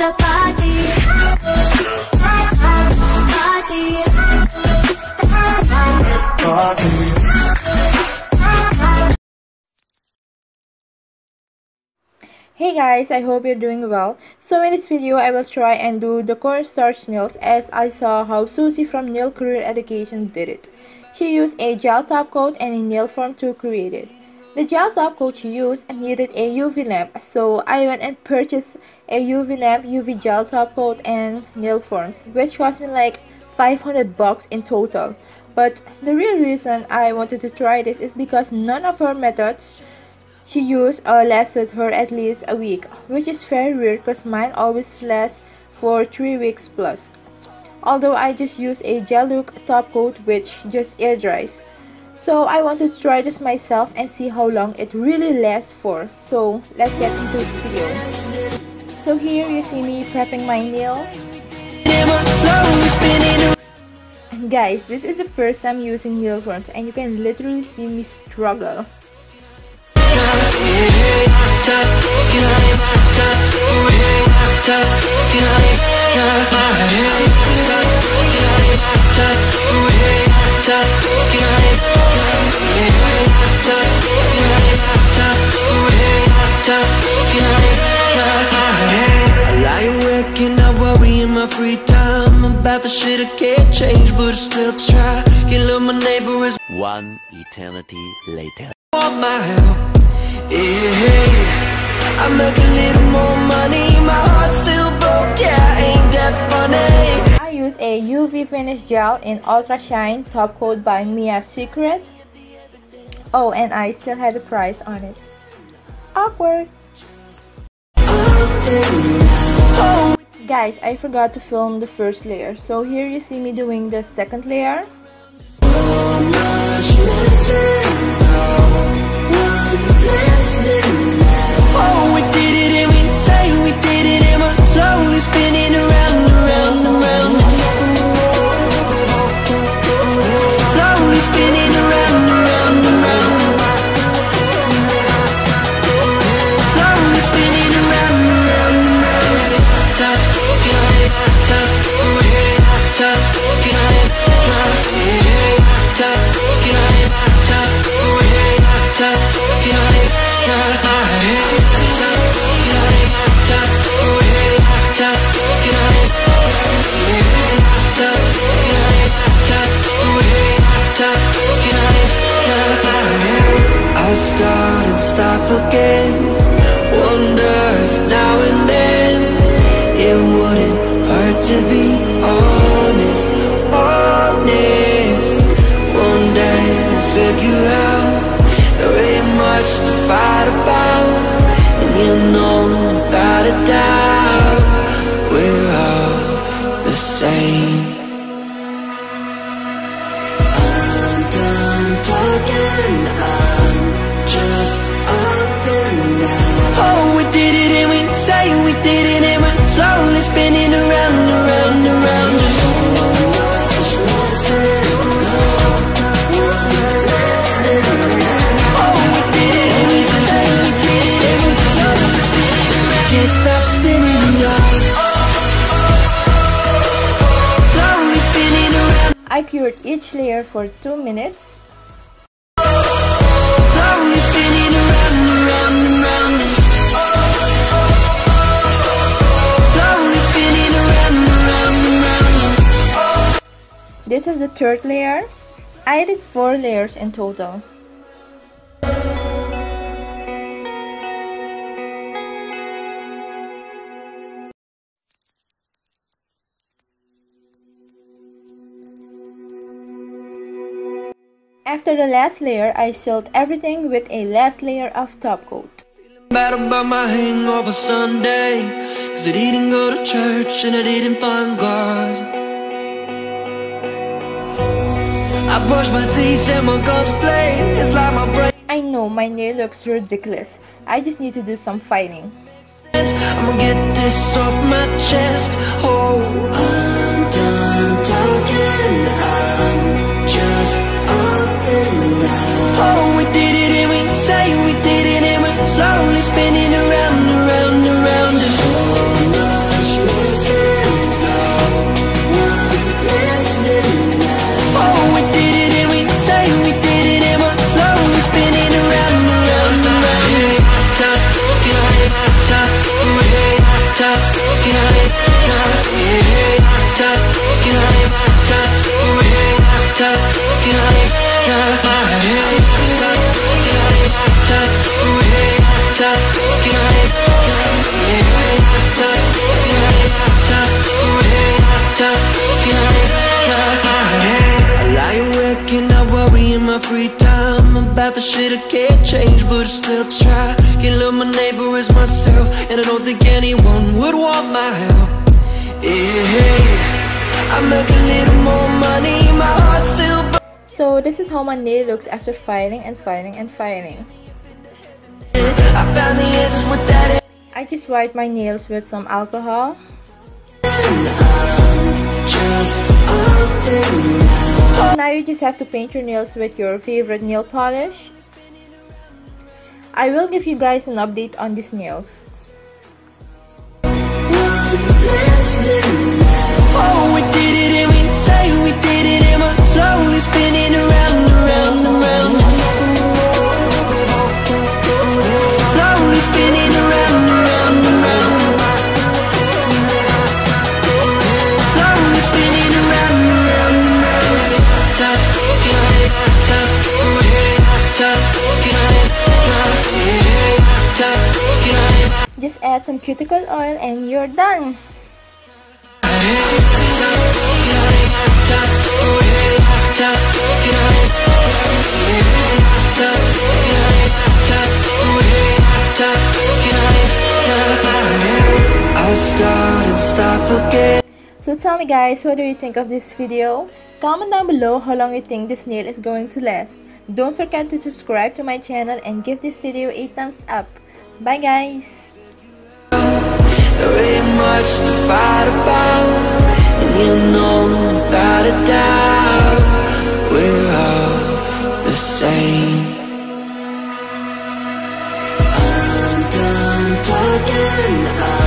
the party. Hey guys, I hope you're doing well. So in this video, I will try and do the cornstarch nails as I saw how Suzie from Nail Career Education did it. She used a gel top coat and a nail form to create it. The gel top coat she used needed a UV lamp, so I went and purchased a UV lamp, UV gel top coat and nail forms, which cost me like 500 bucks in total. But the real reason I wanted to try this is because none of her methods she used lasted her at least a week, which is very weird because mine always lasts for 3 weeks plus. Although I just use a gel look top coat which just air dries. So I want to try this myself and see how long it really lasts for. So let's get into the video. So here you see me prepping my nails. And guys, this is the first time using nail forms and you can literally see me struggle. Free time, I'm bad for shit I can't change, but I still try. Can't love my neighbor is one eternity later. Want my help? Yeah, I make a little more money, my heart's still broke. Yeah, ain't that funny? I use a UV finish gel in Ultra Shine Top Coat by Mia's Secret. Oh, and I still had the price on it. Awkward. Oh. Guys, I forgot to film the first layer, so here you see me doing the second layer. Oh, we did it and we say we did it and we're slowly spinning around and around and around. Slowly spinning around and around and around. Slowly spinning around and around and around. Top, get on it, top, top, get on it, top, top, get on it, top, top, get on it, I start and stop again. Wonder if now and then it wouldn't hurt to be honest, honest. One day we'll figure out there ain't much to fight about, and you know without a doubt we're all the same. I'm done talking, I'm just up and down. Oh, we did it and we say we did it and we're slowly spinning around and around and around. Can't stop spinning, y'all. Slowly spinning around. I cured each layer for 2 minutes. Slowly spinning around and around and around. Slowly spinning around and around and around. This is the third layer. I did 4 layers in total. After the last layer, I sealed everything with a last layer of top coat. Bad about my hangover Sunday, 'cause I didn't go to church and I didn't find God. I brush my teeth and my gums bleed. It's like my brain. I know my nail looks ridiculous. I just need to do some filing. I'ma get this off my chest. Oh, I'm done talking. I'm just up and down. Oh, we did it and we say we did it and we're slowly spinning around and around and around. So much I lie awake and I worry in my free time about the shit I can't change, but I still try. Can't love my neighbor as myself, and I don't think anyone would want my help. Yeah, I make a little more money, my heart still burns. So this is how my nail looks after filing and filing and filing. I found the answers with that. I just wipe my nails with some alcohol. So now you just have to paint your nails with your favorite nail polish. I will give you guys an update on these nails. Oh, we did it and we say we did it and we're slowly spinning around and around and around. Slowly spinning around and around and around. Slowly spinning around and around and around. Top, get on it, top, top, get on it, top, get on it. Just add some cuticle oil and you're done. I'll start and stop again. So tell me guys, what do you think of this video? Comment down below how long you think this nail is going to last. Don't forget to subscribe to my channel and give this video a thumbs up. Bye guys! There ain't much to fight about, and you know without a doubt we're all the same. I'm done talking.